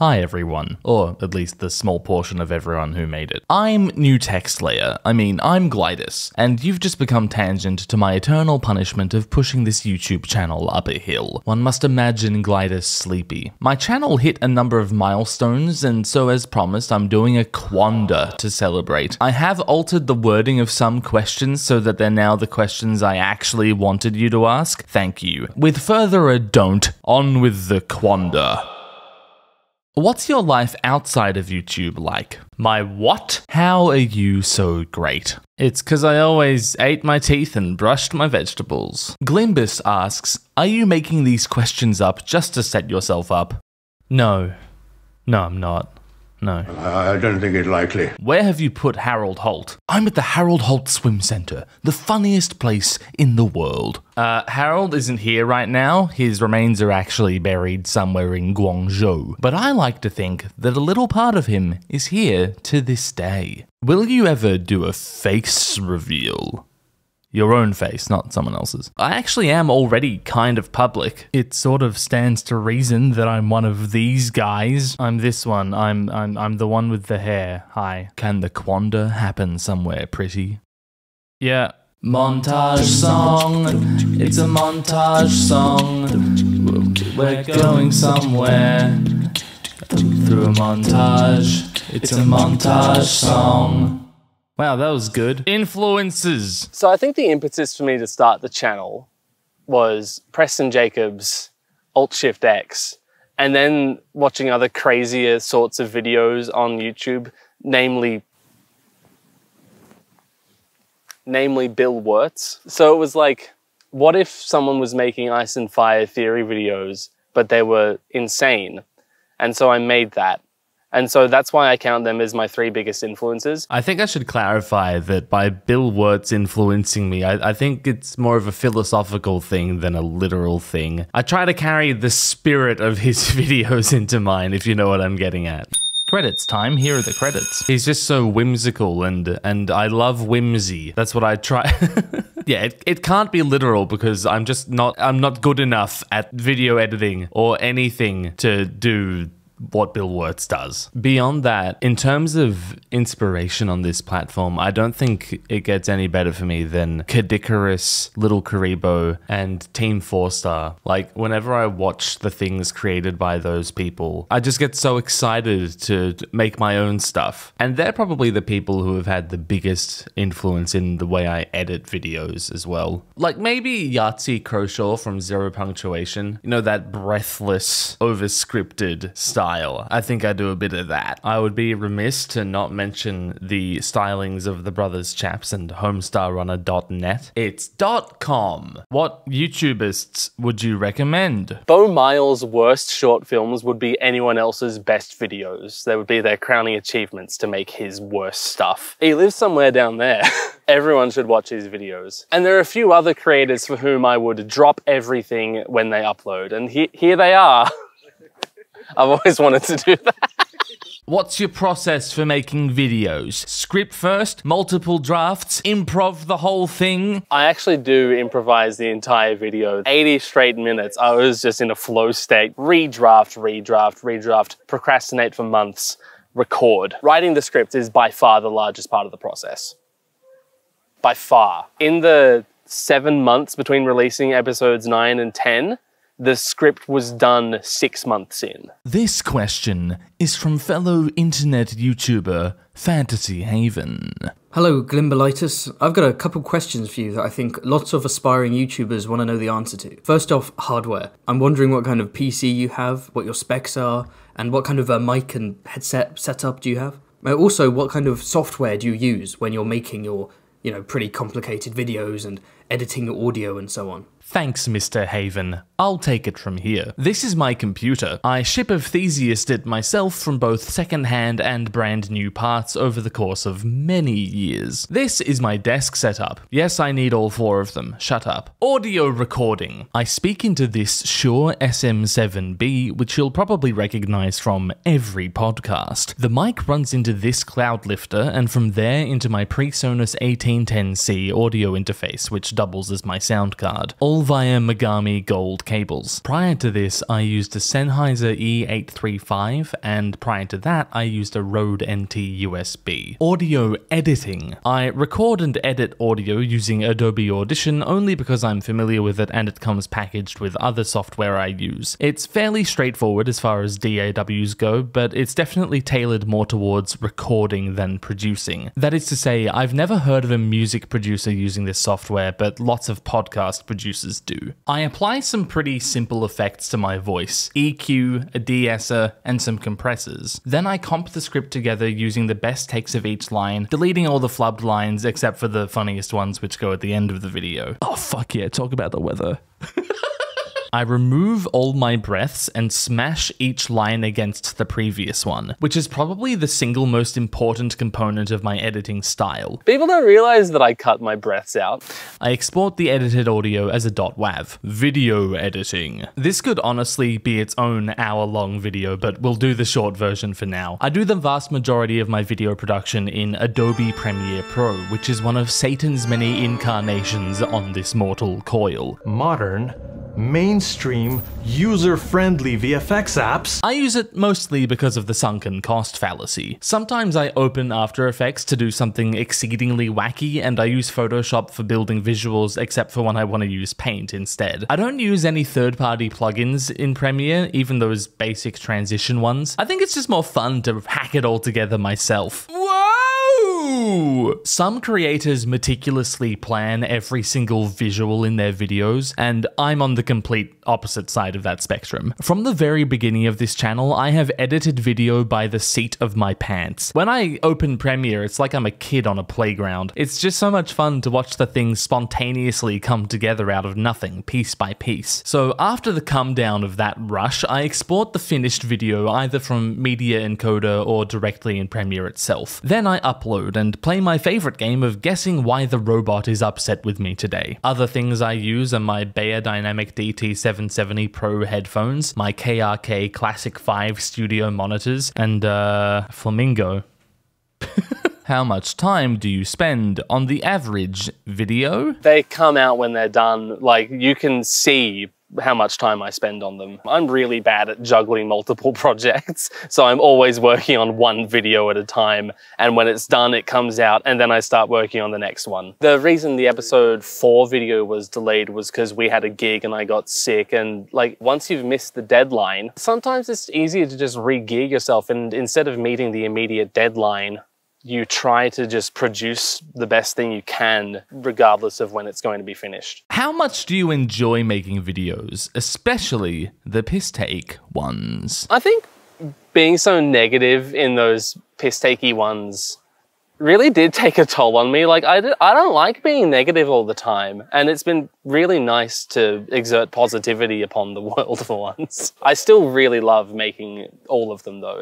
Hi everyone, or at least the small portion of everyone who made it. I'm New Text Layer, I'm Glidus, and you've just become tangent to my eternal punishment of pushing this YouTube channel up a hill. One must imagine Glidus sleepy. My channel hit a number of milestones, and so as promised, I'm doing a quanda to celebrate. I have altered the wording of some questions so that they're now the questions I actually wanted you to ask. Thank you. With further ado, on with the quanda. What's your life outside of YouTube like? My what? How are you so great? It's 'cause I always ate my teeth and brushed my vegetables. Glidus asks, are you making these questions up just to set yourself up? No. No, I'm not. No. I don't think it's likely. Where have you put Harold Holt? I'm at the Harold Holt Swim Center, the funniest place in the world. Harold isn't here right now. His remains are actually buried somewhere in Guangzhou. But I like to think that a little part of him is here to this day. Will you ever do a face reveal? Your own face, not someone else's. I actually am already kind of public. It sort of stands to reason that I'm one of these guys. I'm this one. I'm the one with the hair. Hi. Can the quanda happen somewhere pretty? Yeah. Montage song. It's a montage song. We're going somewhere through a montage. It's a montage song. Wow, that was good. Influences. So I think the impetus for me to start the channel was Preston Jacobs' Alt-Shift-X, and then watching other crazier sorts of videos on YouTube, namely Bill Wirtz. So it was like, what if someone was making ice and fire theory videos, but they were insane? And so I made that. And so that's why I count them as my three biggest influences. I think I should clarify that by Bill Wirtz influencing me, I think it's more of a philosophical thing than a literal thing. I try to carry the spirit of his videos into mine, if you know what I'm getting at. Credits time, here are the credits. He's just so whimsical and I love whimsy. That's what I try. Yeah, it can't be literal because I'm not good enough at video editing or anything to do what Bill Wirtz does. Beyond that, in terms of inspiration on this platform, I don't think it gets any better for me than Kadikarus, Little Karibo, and Team 4-Star. Like, whenever I watch the things created by those people, I just get so excited to make my own stuff. And they're probably the people who have had the biggest influence in the way I edit videos as well. Like, maybe Yahtzee Croshaw from Zero Punctuation. You know, that breathless, over-scripted style. I think I do a bit of that. I would be remiss to not mention the stylings of the Brothers Chaps and HomestarRunner.net. It's .com. What YouTubists would you recommend? Bo Miles' worst short films would be anyone else's best videos. They would be their crowning achievements to make his worst stuff. He lives somewhere down there. Everyone should watch his videos. And there are a few other creators for whom I would drop everything when they upload. And here they are. I've always wanted to do that. What's your process for making videos? Script first, multiple drafts, improv the whole thing? I actually do improvise the entire video. 80 straight minutes, I was just in a flow state. Redraft, redraft, redraft, procrastinate for months, record. Writing the script is by far the largest part of the process. By far. In the 7 months between releasing episodes 9 and 10, the script was done 6 months in. This question is from fellow internet YouTuber Fantasy Haven. Hello, Glimbolitis. I've got a couple questions for you that I think lots of aspiring YouTubers want to know the answer to. First off, hardware. I'm wondering what kind of PC you have, what your specs are, and what kind of a mic and headset setup do you have? Also, what kind of software do you use when you're making your, pretty complicated videos and editing your audio and so on? Thanks, Mr. Haven. I'll take it from here. This is my computer. I ship of Theseused it myself from both second-hand and brand new parts over the course of many years. This is my desk setup. Yes, I need all 4 of them. Shut up. Audio recording. I speak into this Shure SM7B, which you'll probably recognize from every podcast. The mic runs into this cloud lifter, and from there into my PreSonus 1810C audio interface, which doubles as my sound card. All all via Megami Gold cables. Prior to this, I used a Sennheiser E835, and prior to that, I used a Rode NT USB. Audio editing. I record and edit audio using Adobe Audition only because I'm familiar with it and it comes packaged with other software I use. It's fairly straightforward as far as DAWs go, but it's definitely tailored more towards recording than producing. That is to say, I've never heard of a music producer using this software, but lots of podcast producers do. I apply some pretty simple effects to my voice: EQ, a de-esser, and some compressors. Then I comp the script together using the best takes of each line, deleting all the flubbed lines except for the funniest ones which go at the end of the video. Oh fuck yeah, talk about the weather. I remove all my breaths and smash each line against the previous one, which is probably the single most important component of my editing style. People don't realize that I cut my breaths out. I export the edited audio as a .wav. Video editing. This could honestly be its own hour-long video, but we'll do the short version for now. I do the vast majority of my video production in Adobe Premiere Pro, which is one of Satan's many incarnations on this mortal coil. Modern, mainstream, user-friendly VFX apps. I use it mostly because of the sunken cost fallacy. Sometimes I open After Effects to do something exceedingly wacky, and I use Photoshop for building visuals except for when I want to use Paint instead. I don't use any third-party plugins in Premiere, even those basic transition ones. I think it's just more fun to hack it all together myself. Some creators meticulously plan every single visual in their videos, and I'm on the complete opposite side of that spectrum. From the very beginning of this channel, I have edited video by the seat of my pants. When I open Premiere, it's like I'm a kid on a playground. It's just so much fun to watch the things spontaneously come together out of nothing, piece by piece. So after the come down of that rush, I export the finished video either from Media Encoder or directly in Premiere itself. Then I upload and play my favorite game of guessing why the robot is upset with me today. Other things I use are my Beyerdynamic DT770 Pro headphones, my KRK Classic 5 studio monitors, and Flamingo. How much time do you spend on the average video? They come out when they're done. Like, you can see how much time I spend on them. I'm really bad at juggling multiple projects, so I'm always working on one video at a time, and when it's done, it comes out, and then I start working on the next one. The reason the episode 4 video was delayed was because we had a gig and I got sick, and like, once you've missed the deadline, sometimes it's easier to just re-gear yourself, and instead of meeting the immediate deadline, you try to just produce the best thing you can, regardless of when it's going to be finished. How much do you enjoy making videos, especially the piss take ones? I think being so negative in those piss-takey ones really did take a toll on me. Like, I don't like being negative all the time, and it's been really nice to exert positivity upon the world for once. I still really love making all of them, though.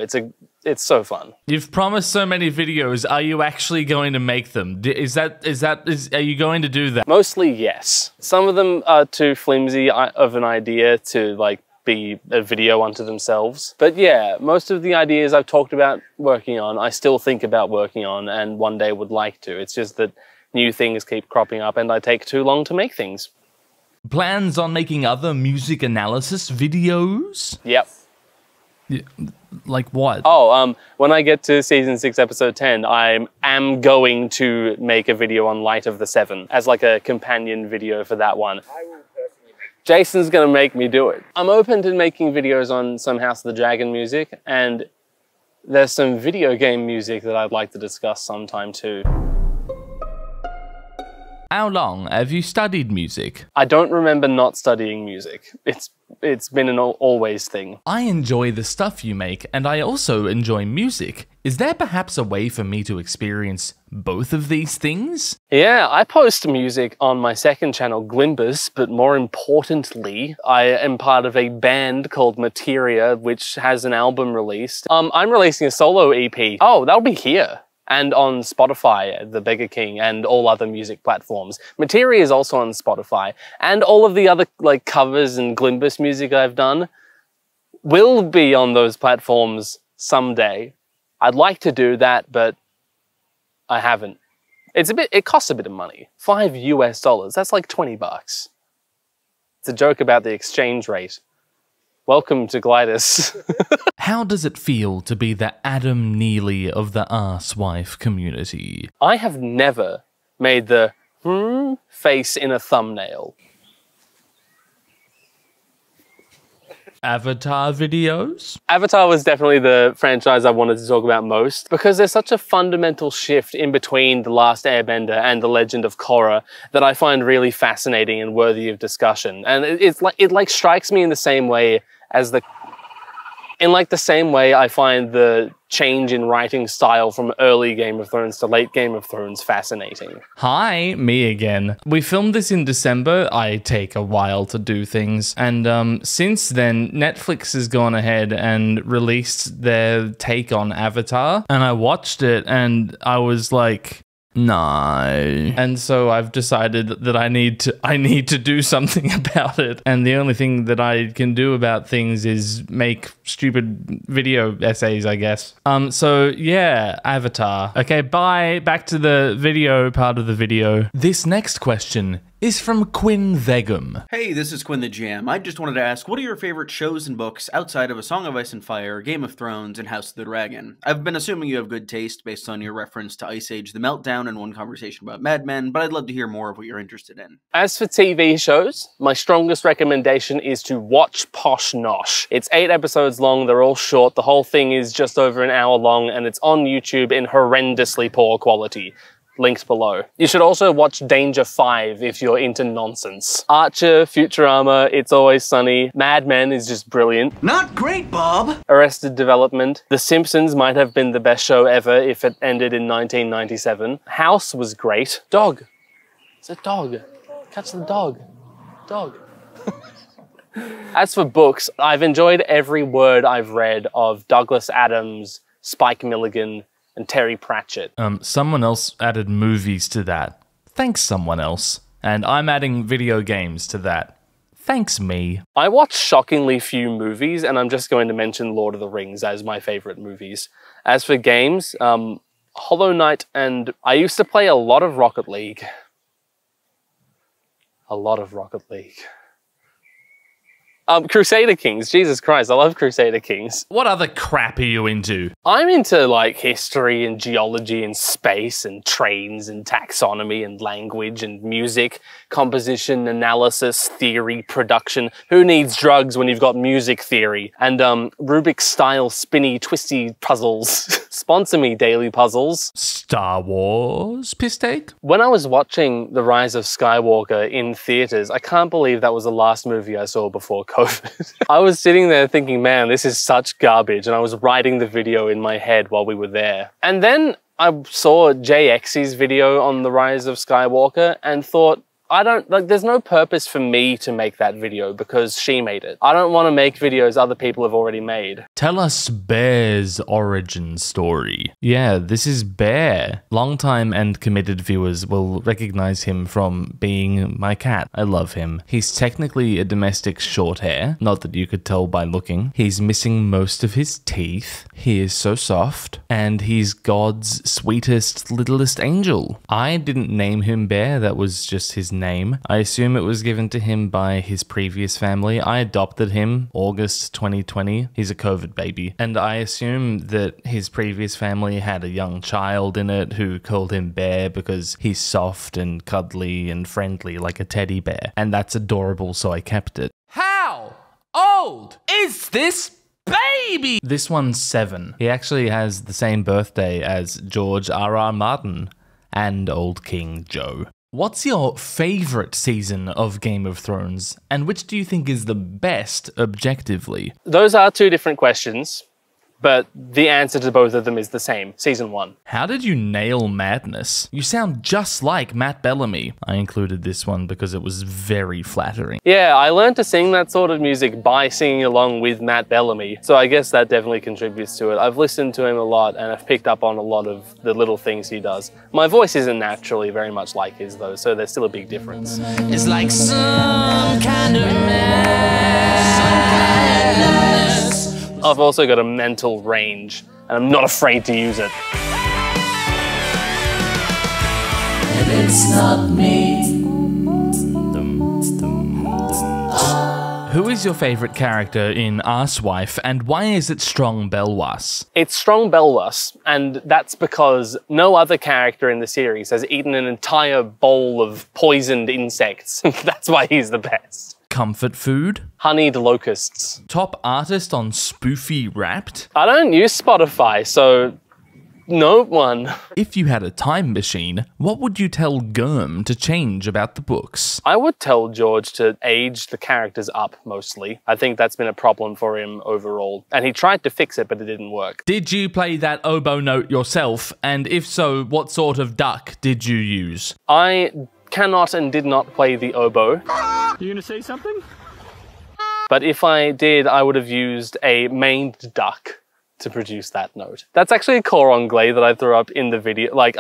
It's so fun. You've promised so many videos. Are you actually going to make them? Are you going to do that? Mostly, yes. Some of them are too flimsy of an idea to like be a video unto themselves. But yeah, most of the ideas I've talked about working on, I still think about working on and one day would like to. It's just that new things keep cropping up and I take too long to make things. Plans on making other music analysis videos? Yep. Yeah, like what? Oh, when I get to season 6, episode 10, I am going to make a video on Light of the Seven as like a companion video for that one. Jason's gonna make me do it. I'm open to making videos on some House of the Dragon music, and there's some video game music that I'd like to discuss sometime too. How long have you studied music? I don't remember not studying music. It's been an always thing. I enjoy the stuff you make, and I also enjoy music. Is there perhaps a way for me to experience both of these things? Yeah, I post music on my second channel, Glidus, but more importantly, I am part of a band called Materia, which has an album released. I'm releasing a solo EP. Oh, that'll be here. And on Spotify, The Beggar King, and all other music platforms. Materia is also on Spotify, and all of the other like covers and Glidus music I've done will be on those platforms someday. I'd like to do that, but I haven't. It costs a bit of money. $5 US, that's like 20 bucks. It's a joke about the exchange rate. Welcome to Glidus. How does it feel to be the Adam Neely of the arsewife community? I have never made the face in a thumbnail. Avatar videos? Avatar was definitely the franchise I wanted to talk about most because there's such a fundamental shift in between The Last Airbender and The Legend of Korra that I find really fascinating and worthy of discussion. And it strikes me in the same way as the same way I find the change in writing style from early Game of Thrones to late Game of Thrones fascinating. Hi, me again. We filmed this in December. I take a while to do things. And since then, Netflix has gone ahead and released their take on Avatar. And I watched it and I was like, no. And so I've decided that I need to do something about it. And the only thing that I can do about things is make stupid video essays, I guess. So yeah, Avatar. Okay, bye. Back to the video part of the video. This next question is from Quinn Vegum. Hey, this is Quinn the Jam. I just wanted to ask, what are your favorite shows and books outside of A Song of Ice and Fire, Game of Thrones, and House of the Dragon? I've been assuming you have good taste based on your reference to Ice Age The Meltdown and one conversation about Mad Men, but I'd love to hear more of what you're interested in. As for TV shows, my strongest recommendation is to watch Posh Nosh. It's 8 episodes long, they're all short, the whole thing is just over an hour long, and it's on YouTube in horrendously poor quality. Links below. You should also watch Danger 5 if you're into nonsense. Archer, Futurama, It's Always Sunny, Mad Men is just brilliant. Not great, Bob! Arrested Development. The Simpsons might have been the best show ever if it ended in 1997. House was great. Dog. It's a dog. Catch the dog. Dog. As for books, I've enjoyed every word I've read of Douglas Adams, Spike Milligan, and Terry Pratchett. Someone else added movies to that. Thanks, someone else. And I'm adding video games to that. Thanks, me. I watch shockingly few movies, and I'm just going to mention Lord of the Rings as my favorite movies. As for games, Hollow Knight, and I used to play a lot of Rocket League. A lot of Rocket League. Crusader Kings. Jesus Christ, I love Crusader Kings. What other crap are you into? I'm into like history and geology and space and trains and taxonomy and language and music, composition, analysis, theory, production. Who needs drugs when you've got music theory? And Rubik's style spinny twisty puzzles. Sponsor me, Daily Puzzles. Star Wars piss take? When I was watching The Rise of Skywalker in theaters, I can't believe that was the last movie I saw before COVID. I was sitting there thinking, man, this is such garbage, and I was writing the video in my head while we were there. And then I saw JX's video on The Rise of Skywalker and thought, there's no purpose for me to make that video because she made it. I don't want to make videos other people have already made. Tell us Bear's origin story. Yeah, this is Bear. Longtime and committed viewers will recognize him from being my cat. I love him. He's technically a domestic short hair, not that you could tell by looking. He's missing most of his teeth. He is so soft, and he's God's sweetest, littlest angel. I didn't name him Bear, that was just his name. I assume it was given to him by his previous family. I adopted him August 2020. He's a COVID baby. And I assume that his previous family had a young child in it who called him Bear because he's soft and cuddly and friendly like a teddy bear. And that's adorable, so I kept it. How old is this baby? This one's 7. He actually has the same birthday as George R.R. Martin and Old King Joe. What's your favorite season of Game of Thrones, and which do you think is the best objectively? Those are 2 different questions, but the answer to both of them is the same. Season 1. How did you nail Madness? You sound just like Matt Bellamy. I included this one because it was very flattering. Yeah, I learned to sing that sort of music by singing along with Matt Bellamy, so I guess that definitely contributes to it. I've listened to him a lot and I've picked up on a lot of the little things he does. My voice isn't naturally very much like his though, so there's still a big difference. It's like some kind of madness. I've also got a mental range, and I'm not afraid to use it. And it's not me. Who is your favourite character in Arsewife, and why is it Strong Belwas? It's Strong Belwas, and that's because no other character in the series has eaten an entire bowl of poisoned insects. That's why he's the best. Comfort food? Honeyed locusts. Top artist on Spoofy Wrapped? I don't use Spotify, so no one. If you had a time machine, what would you tell Gurm to change about the books? I would tell George to age the characters up, mostly. I think that's been a problem for him overall. And he tried to fix it, but it didn't work. Did you play that oboe note yourself? And if so, what sort of duck did you use? I cannot and did not play the oboe. You gonna say something? But if I did, I would have used a maned duck to produce that note. That's actually a cor anglais that I threw up in the video. Like,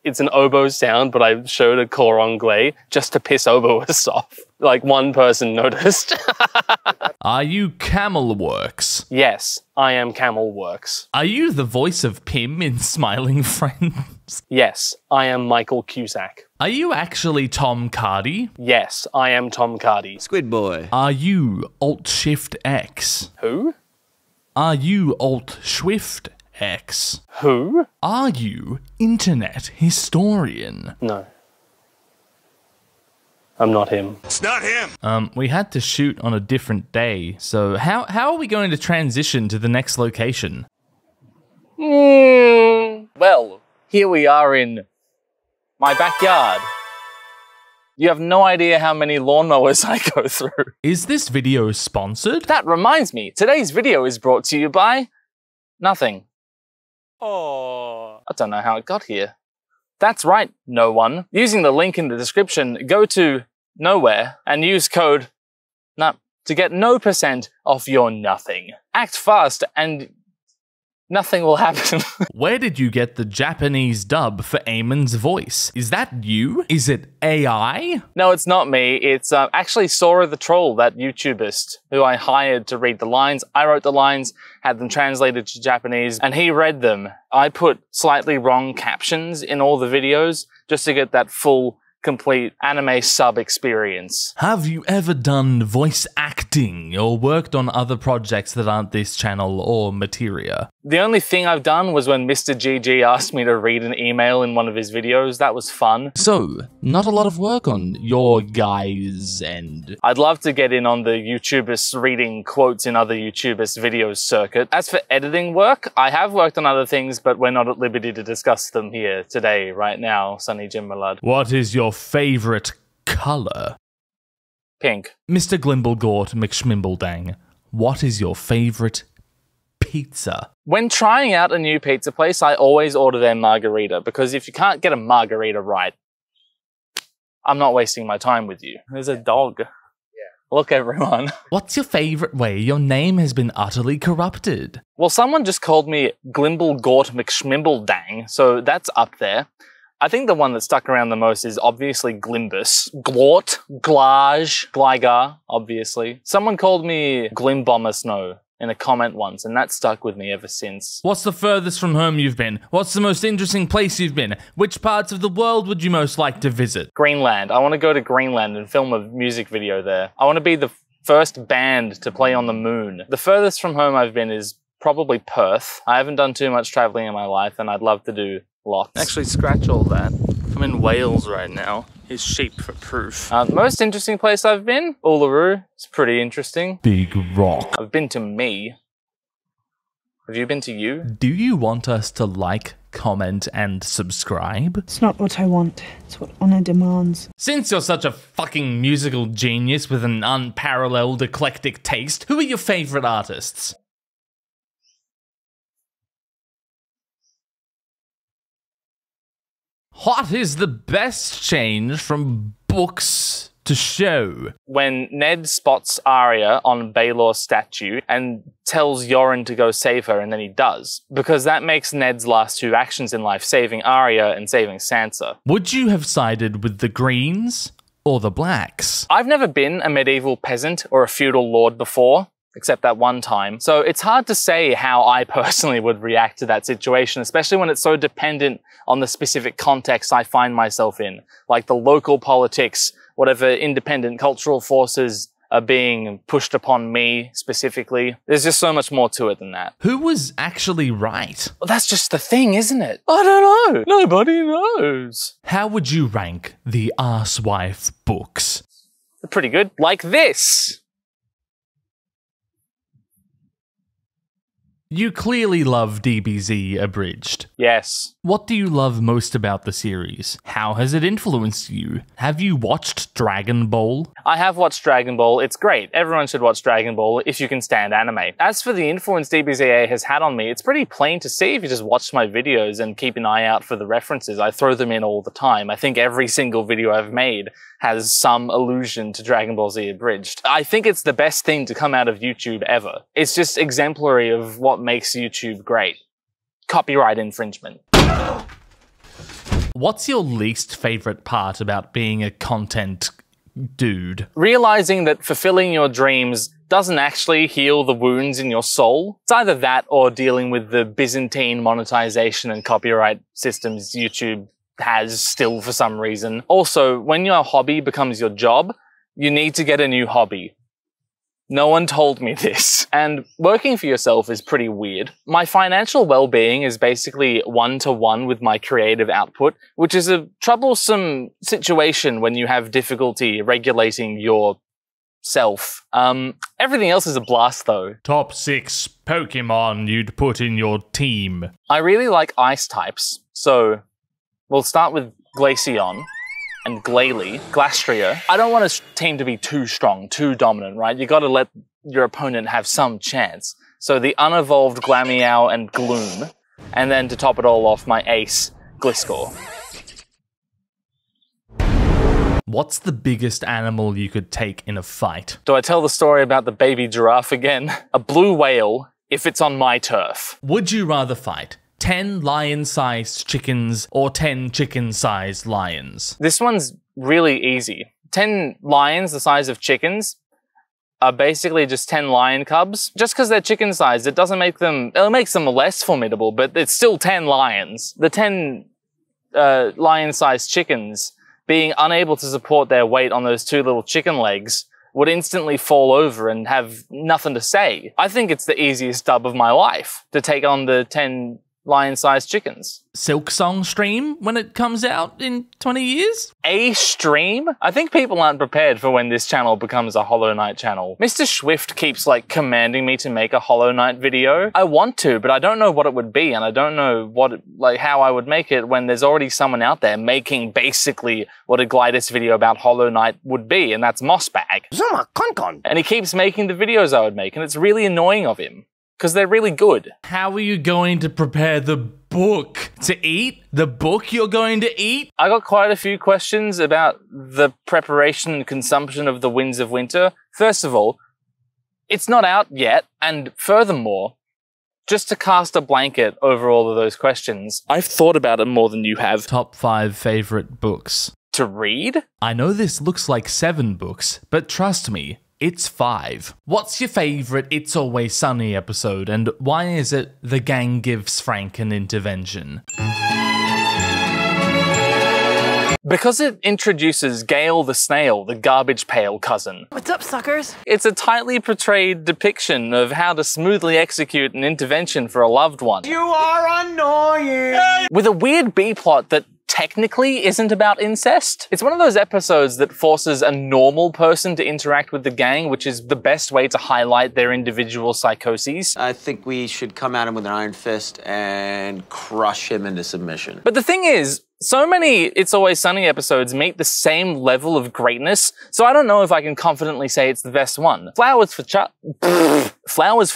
it's an oboe sound, but I showed a cor anglais just to piss oboists off. Like, one person noticed. Are you Camelworks? Yes, I am Camelworks. Are you the voice of Pim in Smiling Friends? Yes, I am Michael Cusack. Are you actually Tom Cardy? Yes, I am Tom Cardy. Squid Boy. Are you Alt-Shift-X? Who? Are you Alt-Swift-X? Who? Are you Internet Historian? No. I'm not him. It's not him. We had to shoot on a different day, so how are we going to transition to the next location? Well, here we are in my backyard. You have no idea how many lawnmowers I go through. Is this video sponsored? That reminds me, today's video is brought to you by nothing. Oh. I don't know how it got here. That's right, no one. Using the link in the description, go to nowhere and use code NUT to get no % off your nothing. Act fast and nothing will happen. Where did you get the Japanese dub for Eamon's voice? Is that you? Is it AI? No, it's not me. It's actually Sora the Troll, that YouTuberist who I hired to read the lines. I wrote the lines, had them translated to Japanese, and he read them. I put slightly wrong captions in all the videos just to get that full, complete anime sub experience. Have you ever done voice acting or worked on other projects that aren't this channel or materia? The only thing I've done was when Mr. GG asked me to read an email in one of his videos. That was fun. So, not a lot of work on your guys' end. I'd love to get in on the YouTubers reading quotes in other YouTubers videos circuit. As for editing work, I have worked on other things, but we're not at liberty to discuss them here today, right now, Sunny Jim Malad. What is your favorite color? Pink. Mr. Glimblegort McSchmimbeldang, what is your favorite pizza? When trying out a new pizza place, I always order their margarita, because if you can't get a margarita right, I'm not wasting my time with you. There's a dog. Yeah. Look, everyone. What's your favorite way your name has been utterly corrupted? Well, someone just called me Glimblegort McSchmimbeldang, so that's up there. I think the one that stuck around the most is obviously Glimbus. Glort, Glage, Gligar, obviously. Someone called me Glimbomber Snow in a comment once, and that stuck with me ever since. What's the furthest from home you've been? What's the most interesting place you've been? Which parts of the world would you most like to visit? Greenland. I want to go to Greenland and film a music video there. I want to be the first band to play on the moon. The furthest from home I've been is probably Perth. I haven't done too much traveling in my life, and I'd love to do lots. Actually, scratch all that. I'm in Wales right now. Here's sheep for proof. The most interesting place I've been? Uluru. It's pretty interesting. Big Rock. I've been to me. Have you been to you? Do you want us to like, comment, and subscribe? It's not what I want, it's what honor demands. Since you're such a fucking musical genius with an unparalleled eclectic taste, who are your favorite artists? What is the best change from books to show? When Ned spots Arya on Baelor's statue and tells Yoren to go save her, and then he does. Because that makes Ned's last two actions in life, saving Arya and saving Sansa. Would you have sided with the Greens or the Blacks? I've never been a medieval peasant or a feudal lord before, except that one time. So it's hard to say how I personally would react to that situation, especially when it's so dependent on the specific context I find myself in, like the local politics, whatever independent cultural forces are being pushed upon me specifically. There's just so much more to it than that. Who was actually right? Well, that's just the thing, isn't it? I don't know. Nobody knows. How would you rank the Arsewife books? They're pretty good. Like this. You clearly love DBZ Abridged. Yes. What do you love most about the series? How has it influenced you? Have you watched Dragon Ball? I have watched Dragon Ball. It's great. Everyone should watch Dragon Ball if you can stand anime. As for the influence DBZA has had on me, it's pretty plain to see if you just watch my videos and keep an eye out for the references. I throw them in all the time. I think every single video I've made has some allusion to Dragon Ball Z Abridged. I think it's the best thing to come out of YouTube ever. It's just exemplary of what makes YouTube great. Copyright infringement. What's your least favorite part about being a content dude? Realizing that fulfilling your dreams doesn't actually heal the wounds in your soul. It's either that or dealing with the Byzantine monetization and copyright systems YouTube has still for some reason. Also, when your hobby becomes your job, you need to get a new hobby. No one told me this. And working for yourself is pretty weird. My financial well-being is basically one-to-one with my creative output, which is a troublesome situation when you have difficulty regulating your self. Everything else is a blast though. Top 6 Pokemon you'd put in your team. I really like ice types, so we'll start with Glaceon and Glalie, Glastria. I don't want a team to be too strong, too dominant, right? You gotta let your opponent have some chance. So the unevolved Glameow and Gloom, and then to top it all off, my ace, Gliscor. What's the biggest animal you could take in a fight? Do I tell the story about the baby giraffe again? A blue whale, if it's on my turf. Would you rather fight 10 lion-sized chickens or 10 chicken-sized lions? This one's really easy. 10 lions the size of chickens are basically just 10 lion cubs. Just because they're chicken-sized, it doesn't make them... It makes them less formidable, but it's still 10 lions. The 10 lion-sized chickens, being unable to support their weight on those 2 little chicken legs, would instantly fall over and have nothing to say. I think it's the easiest dub of my life, to take on the 10 lion-sized chickens. Silk Song stream when it comes out in 20 years? A stream? I think people aren't prepared for when this channel becomes a Hollow Knight channel. Mr. Swift keeps commanding me to make a Hollow Knight video. I want to, but I don't know what it would be, and I don't know how I would make it when there's already someone out there making basically what a Glidus video about Hollow Knight would be, and that's Mossbag. Zuma Concon. And he keeps making the videos I would make, and it's really annoying of him. Because they're really good. How are you going to prepare the book to eat? The book you're going to eat? I got quite a few questions about the preparation and consumption of the Winds of Winter. First of all, it's not out yet, and furthermore, just to cast a blanket over all of those questions, I've thought about it more than you have. Top 5 favorite books. To read? I know this looks like 7 books, but trust me, it's 5. What's your favorite It's Always Sunny episode, and why is it the gang gives Frank an intervention? Because it introduces Gale the Snail, the garbage pail cousin. What's up, suckers? It's a tightly portrayed depiction of how to smoothly execute an intervention for a loved one. You are annoying! With a weird B-plot that technically isn't about incest. It's one of those episodes that forces a normal person to interact with the gang, which is the best way to highlight their individual psychoses. I think we should come at him with an iron fist and crush him into submission. But the thing is, so many It's Always Sunny episodes meet the same level of greatness, so I don't know if I can confidently say it's the best one. Flowers for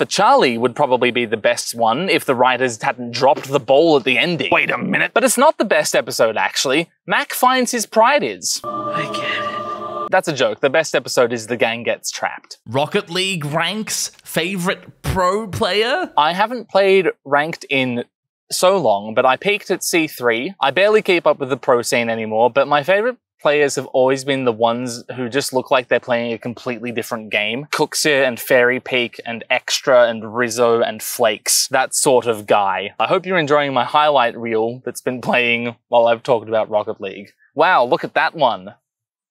Charlie would probably be the best one if the writers hadn't dropped the ball at the ending. Wait a minute. But it's not the best episode, actually. Mac finds his pride is. I get it. That's a joke. The best episode is The Gang Gets Trapped. Rocket League ranks? Favorite pro player? I haven't played ranked in so long, but I peaked at C3. I barely keep up with the pro scene anymore, but my favorite players have always been the ones who just look like they're playing a completely different game. Cooksir and Fairy Peak and Extra and Rizzo and Flakes. That sort of guy. I hope you're enjoying my highlight reel that's been playing while I've talked about Rocket League. Wow, look at that one.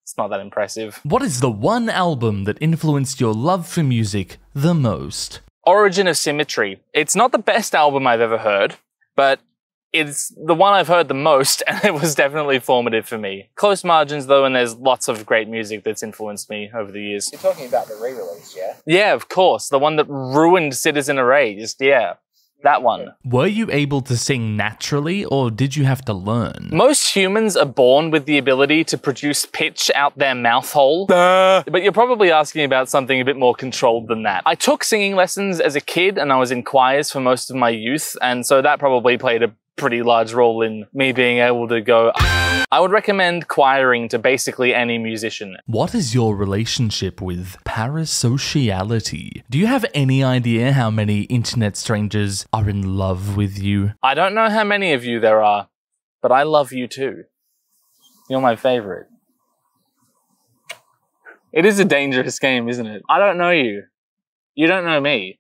It's not that impressive. What is the one album that influenced your love for music the most? Origin of Symmetry. It's not the best album I've ever heard, but it's the one I've heard the most, and it was definitely formative for me. Close margins though, and there's lots of great music that's influenced me over the years. You're talking about the re-release, yeah? Yeah, of course. The one that ruined Citizen Erased, yeah. That one. Were you able to sing naturally, or did you have to learn? Most humans are born with the ability to produce pitch out their mouth hole. But you're probably asking about something a bit more controlled than that. I took singing lessons as a kid, and I was in choirs for most of my youth, and so that probably played a pretty large role in me being able to go. I would recommend choiring to basically any musician. What is your relationship with parasociality? Do you have any idea how many internet strangers are in love with you? I don't know how many of you there are, but I love you too. You're my favorite. It is a dangerous game, isn't it? I don't know you. You don't know me.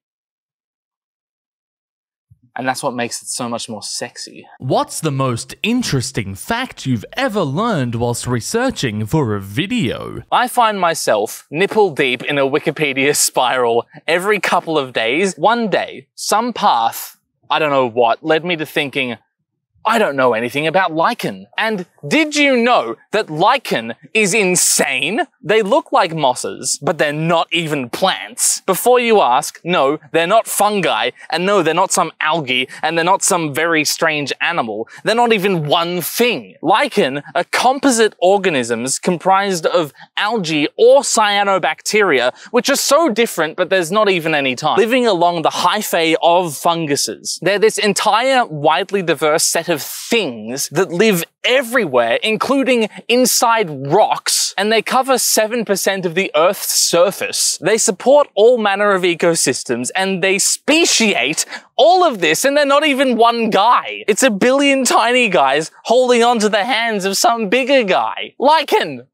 And that's what makes it so much more sexy. What's the most interesting fact you've ever learned whilst researching for a video? I find myself nipple deep in a Wikipedia spiral every couple of days. One day, some path, I don't know what, led me to thinking, I don't know anything about lichen. And did you know that lichen is insane? They look like mosses, but they're not even plants. Before you ask, no, they're not fungi, and no, they're not some algae, and they're not some very strange animal. They're not even one thing. Lichen are composite organisms comprised of algae or cyanobacteria, which are so different, but there's not even any time, living along the hyphae of funguses. They're this entire widely diverse set of things that live everywhere, including inside rocks, and they cover 7% of the Earth's surface. They support all manner of ecosystems, and they speciate all of this, and they're not even one guy. It's a billion tiny guys holding onto the hands of some bigger guy. Lichen!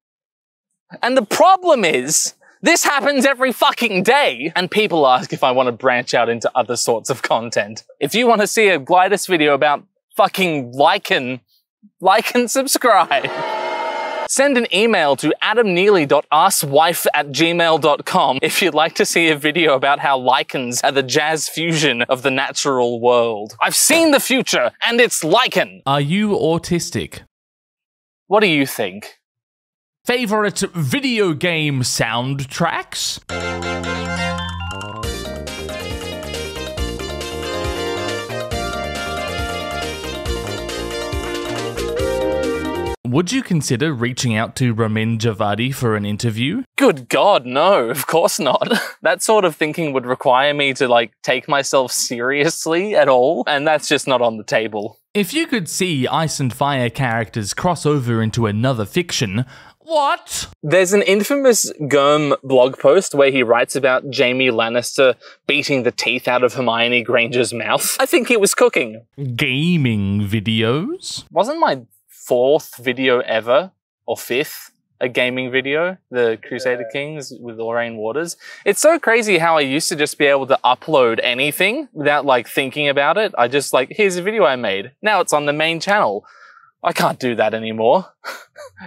And the problem is, this happens every fucking day, and people ask if I want to branch out into other sorts of content. If you want to see a Glidus video about fucking lichen, like and subscribe. Send an email to adamneely.askwife@gmail.com if you'd like to see a video about how lichens are the jazz fusion of the natural world. I've seen the future, and it's lichen. Are you autistic? What do you think? Favorite video game soundtracks? Would you consider reaching out to Ramin Djawadi for an interview? Good God, no, of course not. That sort of thinking would require me to, like, take myself seriously at all, and that's just not on the table. If you could see Ice and Fire characters cross over into another fiction, what? There's an infamous Gurm blog post where he writes about Jaime Lannister beating the teeth out of Hermione Granger's mouth. I think he was cooking. Gaming videos? Wasn't my 4th video ever, or 5th, a gaming video, the Crusader Kings with Lorraine Waters? It's so crazy how I used to just be able to upload anything without, like, thinking about it. I just, like, here's a video I made. Now it's on the main channel. I can't do that anymore.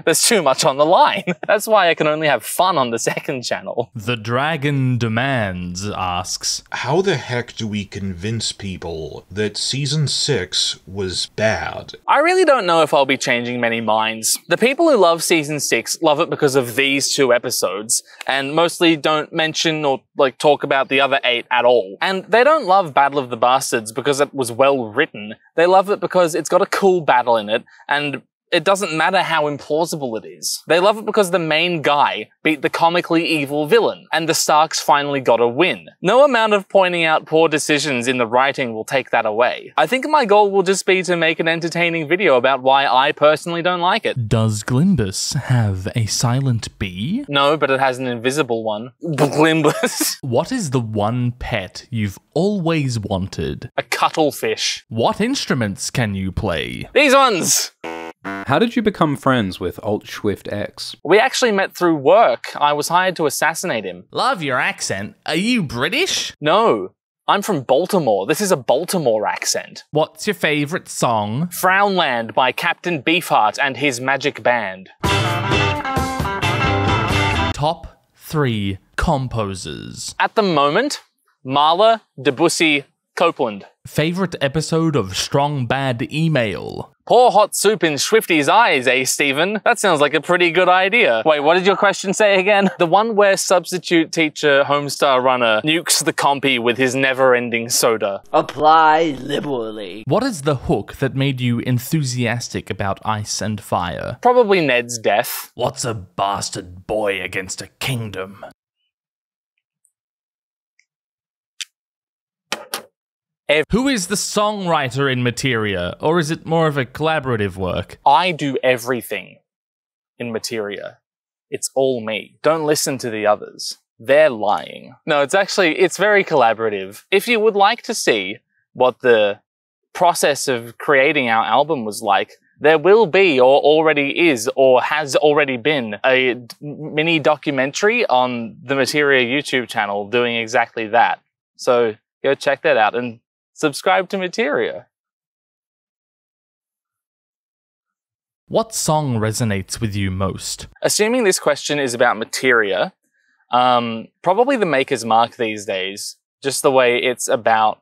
There's too much on the line. That's why I can only have fun on the 2nd channel. The Dragon Demands asks, how the heck do we convince people that Season 6 was bad? I really don't know if I'll be changing many minds. The people who love Season 6 love it because of these 2 episodes, and mostly don't mention or, like, talk about the other 8 at all. And they don't love Battle of the Bastards because it was well written. They love it because it's got a cool battle in it, and it doesn't matter how implausible it is. They love it because the main guy beat the comically evil villain, and the Starks finally got a win. No amount of pointing out poor decisions in the writing will take that away. I think my goal will just be to make an entertaining video about why I personally don't like it. Does Glidus have a silent B? No, but it has an invisible one. Glidus. What is the one pet you've always wanted? A cuttlefish. What instruments can you play? These ones! How did you become friends with Alt-Schwift-X? We actually met through work. I was hired to assassinate him. Love your accent. Are you British? No. I'm from Baltimore. This is a Baltimore accent. What's your favourite song? Frownland by Captain Beefheart and his magic band. top 3 composers. At the moment, Mahler, Debussy, Copeland. Favorite episode of Strong Bad Email? Pour hot soup in Swifty's eyes, eh, Stephen? That sounds like a pretty good idea. Wait, what did your question say again? The one where substitute teacher Homestar Runner nukes the compy with his never-ending soda. Apply liberally. What is the hook that made you enthusiastic about Ice and Fire? Probably Ned's death. What's a bastard boy against a kingdom? Who is the songwriter in Materia, or is it more of a collaborative work? I do everything in Materia. It's all me. Don't listen to the others. They're lying. No, it's very collaborative. If you would like to see what the process of creating our album was like, there will be, or already is, or has already been, a mini documentary on the Materia YouTube channel doing exactly that. So go check that out and subscribe to Materia. What song resonates with you most? Assuming this question is about Materia, probably the Maker's Mark these days. Just the way it's about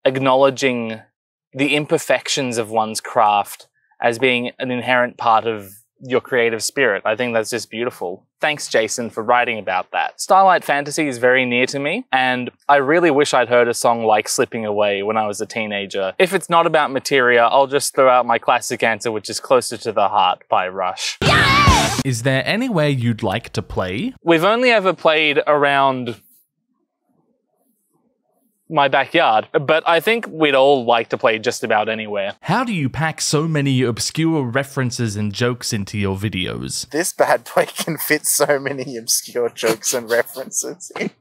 acknowledging the imperfections of one's craft as being an inherent part of your creative spirit. I think that's just beautiful. Thanks, Jason, for writing about that. Starlight Fantasy is very near to me, and I really wish I'd heard a song like Slipping Away when I was a teenager. If it's not about Materia, I'll just throw out my classic answer, which is Closer to the Heart by Rush. Yeah! Is there anywhere you'd like to play? We've only ever played around my backyard, but I think we'd all like to play just about anywhere. How do you pack so many obscure references and jokes into your videos? This bad boy can fit so many obscure jokes and references in.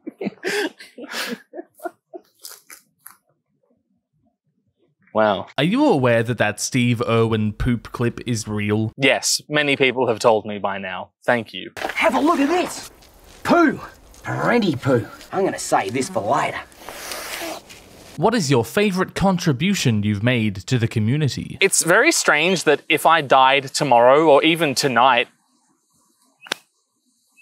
Wow. Are you aware that Steve Irwin poop clip is real? Yes, many people have told me by now. Thank you. Have a look at this. Poo. Plenty poo. I'm gonna save this for later. What is your favorite contribution you've made to the community? It's very strange that if I died tomorrow or even tonight,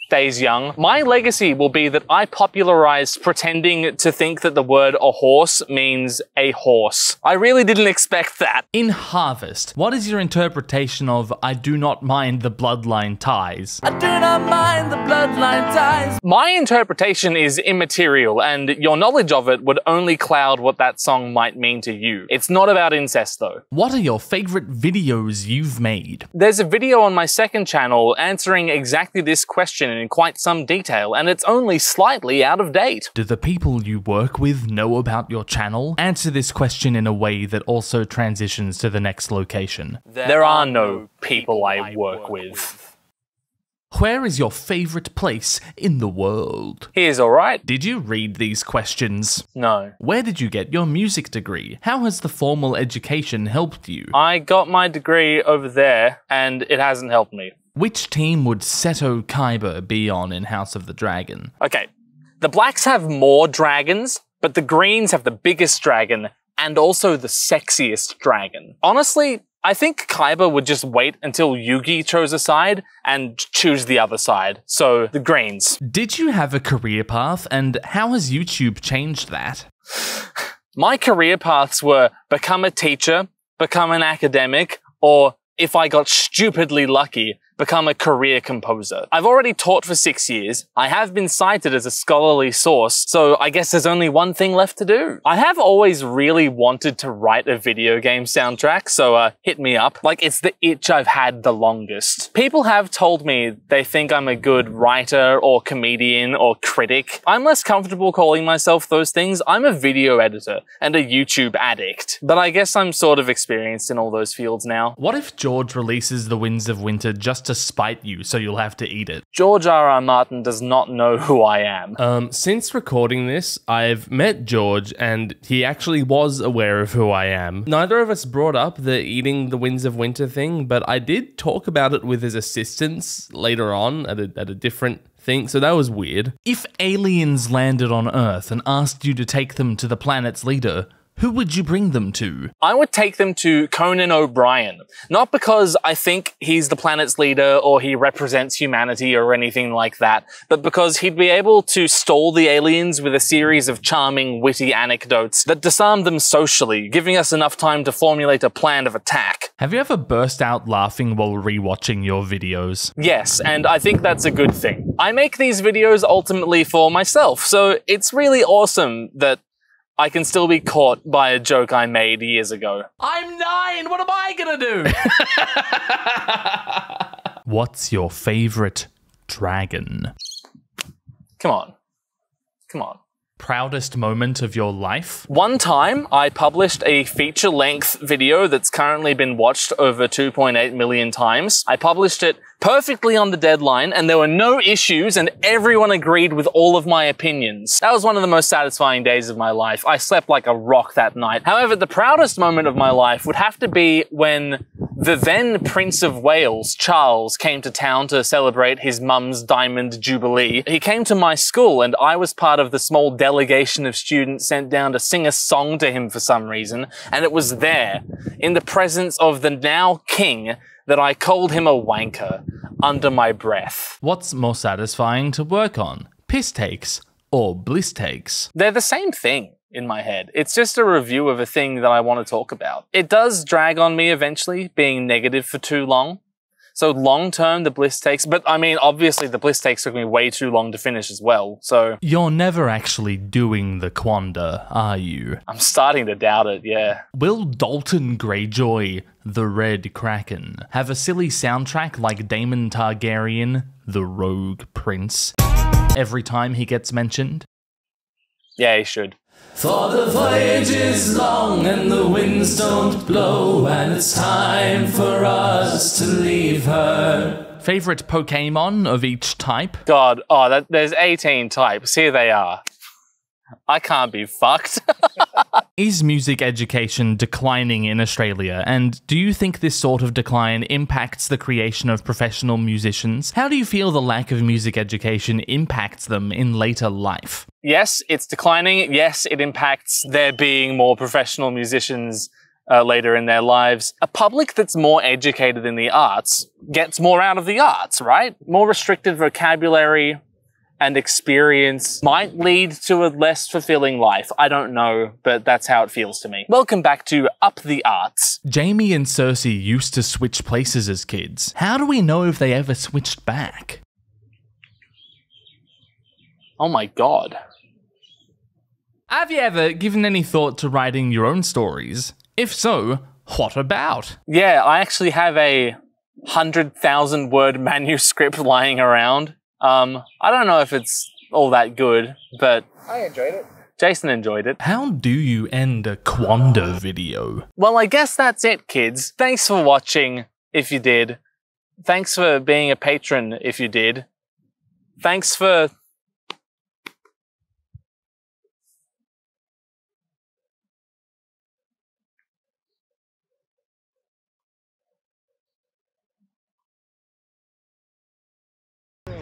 days young, my legacy will be that I popularized pretending to think that the word a horse means a horse. I really didn't expect that. In Harvest, what is your interpretation of I do not mind the bloodline ties? I do not mind the bloodline ties. My interpretation is immaterial, and your knowledge of it would only cloud what that song might mean to you. It's not about incest, though. What are your favorite videos you've made? There's a video on my second channel answering exactly this question in quite some detail, and it's only slightly out of date. Do the people you work with know about your channel? Answer this question in a way that also transitions to the next location. There are no people I work with. Where is your favorite place in the world? Here's alright. Did you read these questions? No. Where did you get your music degree? How has the formal education helped you? I got my degree over there, and it hasn't helped me. Which team would Seto Kaiba be on in House of the Dragon? Okay, the Blacks have more dragons, but the Greens have the biggest dragon and also the sexiest dragon. Honestly, I think Kaiba would just wait until Yugi chose a side and choose the other side. So, the Greens. Did you have a career path, and how has YouTube changed that? My career paths were become a teacher, become an academic, or if I got stupidly lucky, become a career composer. I've already taught for 6 years. I have been cited as a scholarly source, so I guess there's only one thing left to do. I have always really wanted to write a video game soundtrack, so hit me up. Like, it's the itch I've had the longest. People have told me they think I'm a good writer or comedian or critic. I'm less comfortable calling myself those things. I'm a video editor and a YouTube addict. But I guess I'm sort of experienced in all those fields now. What if George releases The Winds of Winter just to spite you so you'll have to eat it? George R.R. Martin does not know who I am. Since recording this, I've met George and he actually was aware of who I am. Neither of us brought up the eating the Winds of Winter thing, but I did talk about it with his assistants later on at a different thing, so that was weird. If aliens landed on Earth and asked you to take them to the planet's leader, who would you bring them to? I would take them to Conan O'Brien. Not because I think he's the planet's leader or he represents humanity or anything like that, but because he'd be able to stall the aliens with a series of charming, witty anecdotes that disarm them socially, giving us enough time to formulate a plan of attack. Have you ever burst out laughing while rewatching your videos? Yes, and I think that's a good thing. I make these videos ultimately for myself, so it's really awesome that I can still be caught by a joke I made years ago. I'm 9! What am I gonna do? What's your favorite dragon? Come on. Come on. Proudest moment of your life? One time, I published a feature-length video that's currently been watched over 2.8 million times. I published it perfectly on the deadline, and there were no issues, and everyone agreed with all of my opinions. That was one of the most satisfying days of my life. I slept like a rock that night. However, the proudest moment of my life would have to be when the then Prince of Wales, Charles, came to town to celebrate his mum's Diamond Jubilee. He came to my school, and I was part of the small delegation of students sent down to sing a song to him for some reason, and it was there, in the presence of the now king, that I called him a wanker, under my breath. What's more satisfying to work on? Piss takes or bliss takes? They're the same thing in my head. It's just a review of a thing that I want to talk about. It does drag on me eventually, being negative for too long. So long term, the bliss takes, but I mean, obviously the bliss takes took me way too long to finish as well, so. You're never actually doing the quander, are you? I'm starting to doubt it, yeah. Will Dalton Greyjoy, the Red Kraken, have a silly soundtrack like Daemon Targaryen, the Rogue Prince, every time he gets mentioned? Yeah, he should. For the voyage is long and the winds don't blow, and it's time for us to leave her. Favorite Pokemon of each type? God, there's 18 types. Here they are. I can't be fucked. Is music education declining in Australia, and do you think this sort of decline impacts the creation of professional musicians? How do you feel the lack of music education impacts them in later life? Yes, it's declining. Yes, it impacts there being more professional musicians later in their lives. A public that's more educated in the arts gets more out of the arts, right? More restricted vocabulary and experience might lead to a less fulfilling life. I don't know, but that's how it feels to me. Welcome back to Up the Arts. Jamie and Cersei used to switch places as kids. How do we know if they ever switched back? Oh my god. Have you ever given any thought to writing your own stories? If so, what about? Yeah, I actually have a 100,000 word manuscript lying around. I don't know if it's all that good, but I enjoyed it. Jason enjoyed it. How do you end a quander video? Well, I guess that's it, kids. Thanks for watching, if you did. Thanks for being a patron, if you did. Thanks for...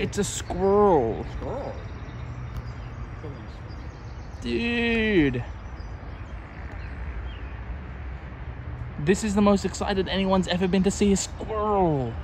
It's a squirrel. Squirrel? Dude. This is the most excited anyone's ever been to see a squirrel.